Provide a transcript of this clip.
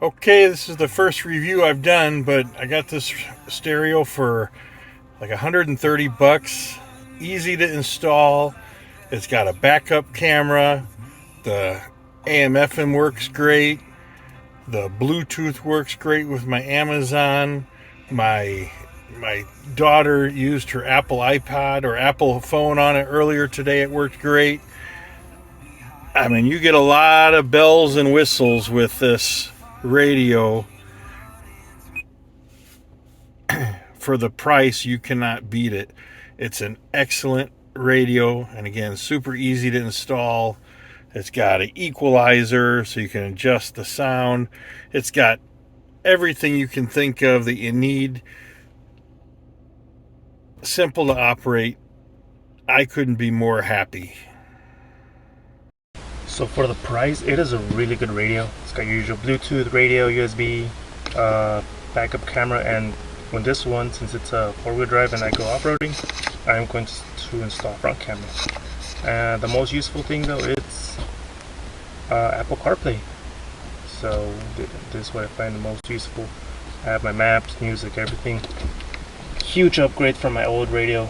Okay, this is the first review I've done, but I got this stereo for like 130 bucks. Easy to install. It's got a backup camera. The AM/FM works great. The Bluetooth works great with my Amazon. My daughter used her Apple iPod or Apple phone on it earlier today. It worked great. I mean, you get a lot of bells and whistles with this radio. For the price, you cannot beat it. It's an excellent radio, and again, super easy to install. It's got an equalizer so you can adjust the sound. It's got everything you can think of that you need. Simple to operate. I couldn't be more happy. So for the price, it is a really good radio. It's got your usual Bluetooth radio, USB, backup camera, and with this one, since it's a four-wheel drive and I go off-roading, I'm going to install front camera. And the most useful thing though, it's Apple Carplay. So this is what I find the most useful. I have my maps, music, everything. Huge upgrade from my old radio.